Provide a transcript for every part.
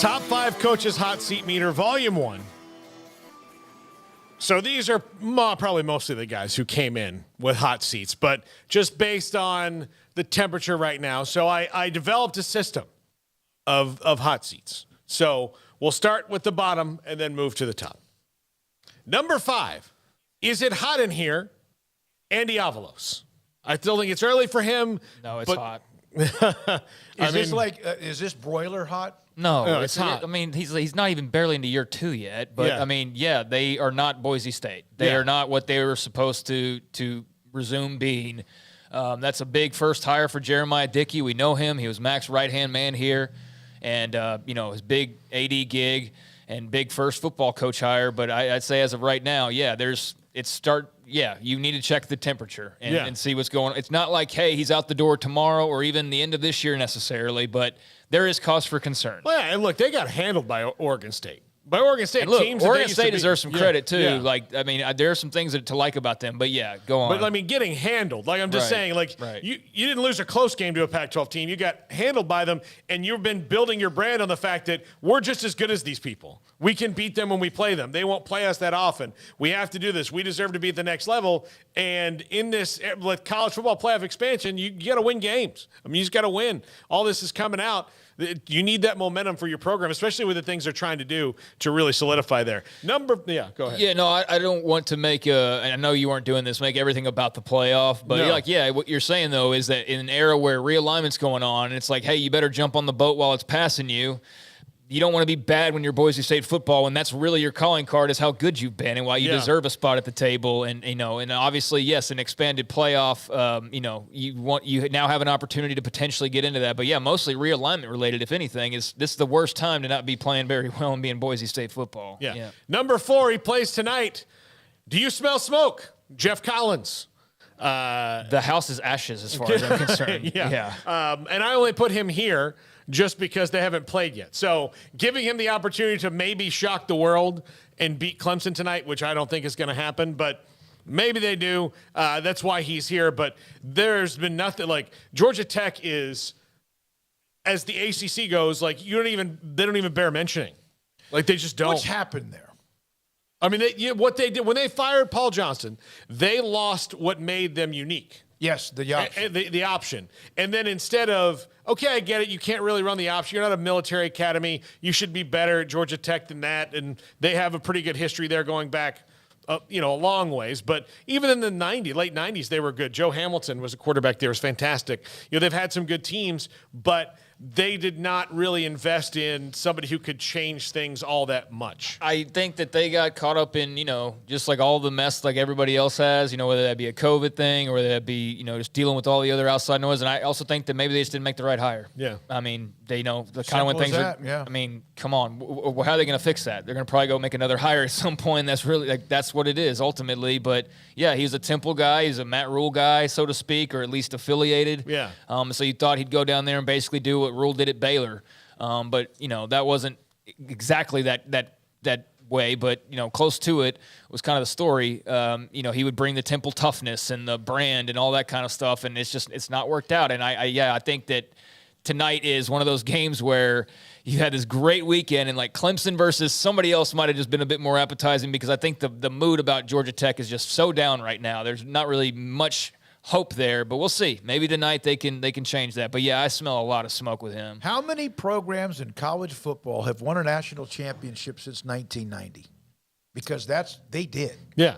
Top 5 Coaches Hot Seat Meter, Volume 1. So these are probably mostly the guys who came in with hot seats, but just based on the temperature right now. So I developed a system of hot seats. So we'll start with the bottom and then move to the top. Number 5, is it hot in here? Andy Avalos. I still think it's early for him. No, it's hot. Is this broiler hot? No, it's hot. I mean, he's not even barely into year 2 yet. But, Yeah. I mean, yeah, they are not Boise State. They are not what they were supposed to resume being. That's a big first hire for Jeremiah Dickey. We know him. He was Mac's right-hand man here. And, his big AD gig and big first football coach hire. But I'd say as of right now, you need to check the temperature and see what's going on. It's not like, hey, he's out the door tomorrow or even the end of this year necessarily, but there is cause for concern. Well, yeah, and look, they got handled by Oregon State. By Oregon State, and look, teams Oregon State deserves some credit too. Yeah. Like, I mean, there are some things to like about them, but yeah, go on. But I mean, getting handled. Like I'm just saying, you didn't lose a close game to a Pac-12 team. You got handled by them, and you've been building your brand on the fact that we're just as good as these people. We can beat them when we play them. They won't play us that often. We have to do this. We deserve to be at the next level. And in this college football playoff expansion, you got to win games. I mean, you just got to win. All this is coming out. You need that momentum for your program, especially with the things they're trying to do to really solidify there. Go ahead. Yeah, no, I don't want to make and I know you weren't doing this, make everything about the playoff. But what you're saying, though, is that in an era where realignment's going on, and it's like, hey, you better jump on the boat while it's passing you. You don't want to be bad when you're Boise State football, and that's really your calling card is how good you've been and why you deserve a spot at the table. And and obviously, yes, an expanded playoff. You now have an opportunity to potentially get into that. But yeah, mostly realignment related. If anything, this is the worst time to not be playing very well and being Boise State football. Yeah. Number 4, he plays tonight. Do you smell smoke? Jeff Collins. The house is ashes as far as I'm concerned. And I only put him here just because they haven't played yet. So giving him the opportunity to maybe shock the world and beat Clemson tonight, which I don't think is going to happen, but maybe they do. That's why he's here. But there's been nothing like Georgia Tech is, as the ACC goes, like they don't even bear mentioning. Like they just don't. What's happened there? I mean, what they did when they fired Paul Johnson, they lost what made them unique. Yes, the option. The option. And then instead of, okay, I get it, you can't really run the option. You're not a military academy. You should be better at Georgia Tech than that. And they have a pretty good history there going back, a long ways. But even in the late 90s, they were good. Joe Hamilton was a quarterback there. It was fantastic. They've had some good teams, but they did not really invest in somebody who could change things all that much. I think that they got caught up in, just like all the mess like everybody else has, whether that be a COVID thing or whether that be, just dealing with all the other outside noise. And I also think that maybe they just didn't make the right hire. Yeah. I mean, they know the kind of when things are, I mean, come on. How are they going to fix that? They're going to probably go make another hire at some point. That's really, that's what it is ultimately. But yeah, he's a Temple guy. He's a Matt Rule guy, so to speak, or at least affiliated. Yeah. So you thought he'd go down there and basically do what Rule did at Baylor. But, that wasn't exactly that way, but, close to it was kind of the story. He would bring the Temple toughness and the brand and all that kind of stuff, and it's not worked out. And I think that tonight is one of those games where you had this great weekend, and like Clemson versus somebody else might have just been a bit more appetizing because I think the mood about Georgia Tech is just so down right now. There's not really much hope there, but we'll see. Maybe tonight they can change that. But yeah, I smell a lot of smoke with him. How many programs in college football have won a national championship since 1990? Because they did. Yeah.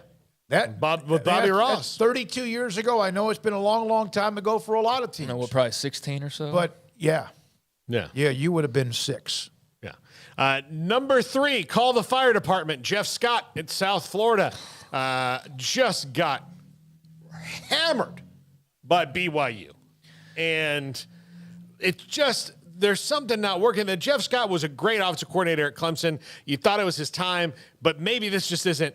Bobby Ross. That's 32 years ago. I know it's been a long, long time ago for a lot of teams. Probably 16 or so. But yeah. Yeah. Yeah, you would have been 6. Yeah. Number 3, call the fire department. Jeff Scott in South Florida just got hammered by BYU. And it's just, there's something not working. That Jeff Scott was a great offensive coordinator at Clemson. You thought it was his time, but maybe this just isn't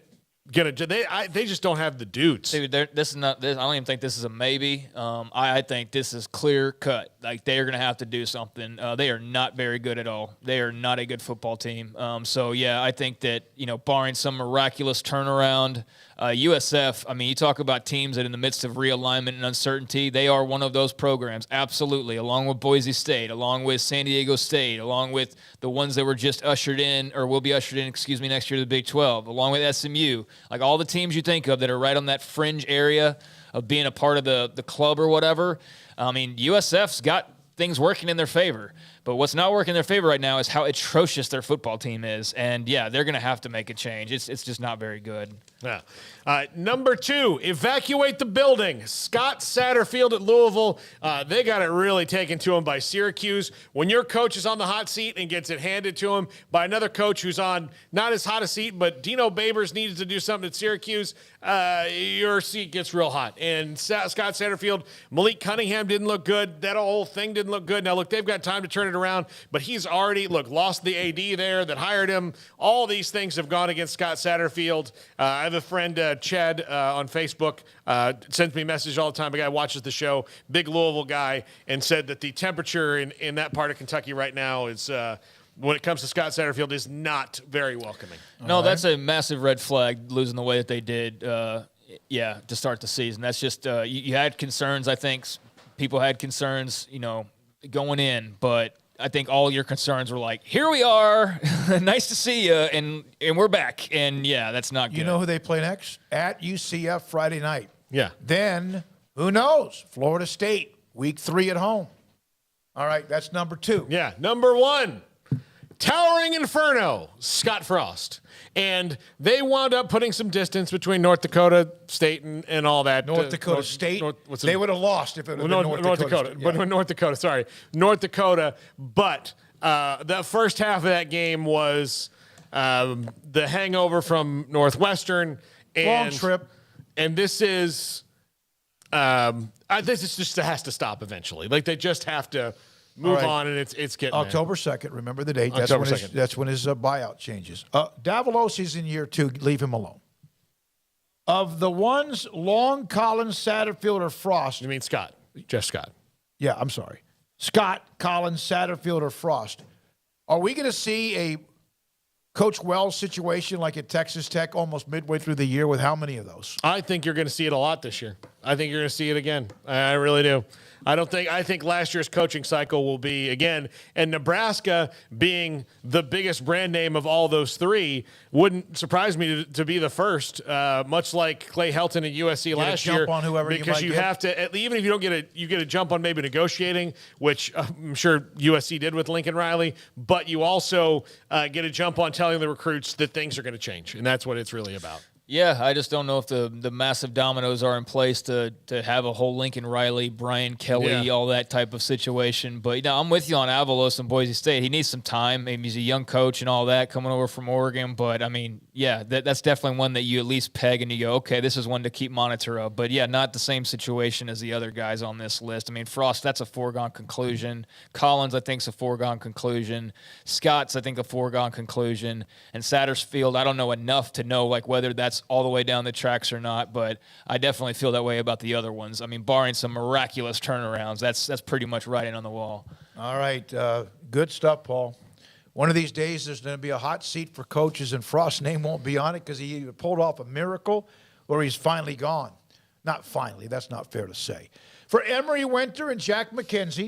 They just don't have the dudes. Dude, this is not. I don't even think this is a maybe. I think this is clear cut. Like they are going to have to do something. They are not very good at all. They are not a good football team. So yeah, I think that barring some miraculous turnaround, USF. I mean, you talk about teams that in the midst of realignment and uncertainty, they are one of those programs. Absolutely, along with Boise State, along with San Diego State, along with the ones that were just ushered in or will be ushered in, next year to the Big 12, along with SMU. Like all the teams you think of that are right on that fringe area of being a part of the club or whatever. I mean, USF's got things working in their favor. But what's not working in their favor right now is how atrocious their football team is. And, yeah, they're going to have to make a change. It's just not very good. Yeah. Number 2, evacuate the building. Scott Satterfield at Louisville. They got it really taken to them by Syracuse. When your coach is on the hot seat and gets it handed to him by another coach who's on not as hot a seat, but Dino Babers needed to do something at Syracuse, your seat gets real hot. And Scott Satterfield, Malik Cunningham didn't look good. That whole thing didn't look good. Now, look, they've got time to turn it around, but he's already, lost the AD there that hired him. All these things have gone against Scott Satterfield. I have a friend, Chad, on Facebook, sends me a message all the time. A guy watches the show, big Louisville guy, and said that the temperature in that part of Kentucky right now is, when it comes to Scott Satterfield, is not very welcoming. No, that's a massive red flag, losing the way that they did, to start the season. That's just, you had concerns, I think. People had concerns, going in, but I think all your concerns were like, here we are, nice to see you, and we're back. And, yeah, that's not good. You know who they play next? At UCF Friday night. Yeah. Then, who knows? Florida State, week 3 at home. All right, that's number 2. Yeah, number 1, Towering Inferno, Scott Frost. And they wound up putting some distance between North Dakota State and all that. North Dakota State, they would have lost if it would have been North Dakota. But North Dakota. But the first half of that game was the hangover from Northwestern. Long trip. And this is just has to stop eventually. Like they just have to move on, and it's getting October 2nd. Remember the date. October 2nd. That's when his buyout changes. Davalos is in year 2. Leave him alone. Of the ones, Long, Collins, Satterfield, or Frost. You mean Scott? Jeff Scott. Yeah, I'm sorry. Scott, Collins, Satterfield, or Frost. Are we going to see a Coach Wells situation like at Texas Tech almost midway through the year with how many of those? I think you're going to see it a lot this year. I think you're going to see it again. I really do. I think last year's coaching cycle will be again, and Nebraska being the biggest brand name of all those 3 wouldn't surprise me to be the first, much like Clay Helton at USC last year. Jump on whoever because you have to, even if you don't you get a jump on maybe negotiating, which I'm sure USC did with Lincoln Riley, but you also get a jump on telling the recruits that things are going to change, and that's what it's really about. Yeah, I just don't know if the massive dominoes are in place to have a whole Lincoln Riley, Brian Kelly, all that type of situation. But I'm with you on Avalos and Boise State. He needs some time. Maybe he's a young coach and all that coming over from Oregon. But I mean, yeah, that's definitely one that you at least peg and you go, okay, this is one to keep monitor of. But yeah, not the same situation as the other guys on this list. I mean, Frost, that's a foregone conclusion. Collins, I think, is a foregone conclusion. Scott's, I think, a foregone conclusion. And Satterfield, I don't know enough to know like whether that's all the way down the tracks or not, but I definitely feel that way about the other ones. I mean, barring some miraculous turnarounds, that's pretty much writing on the wall. All right, good stuff, Paul. One of these days, there's going to be a hot seat for coaches, and Frost's name won't be on it because he either pulled off a miracle or he's finally gone. Not finally, that's not fair to say. For Emery Winter and Jack McKenzie,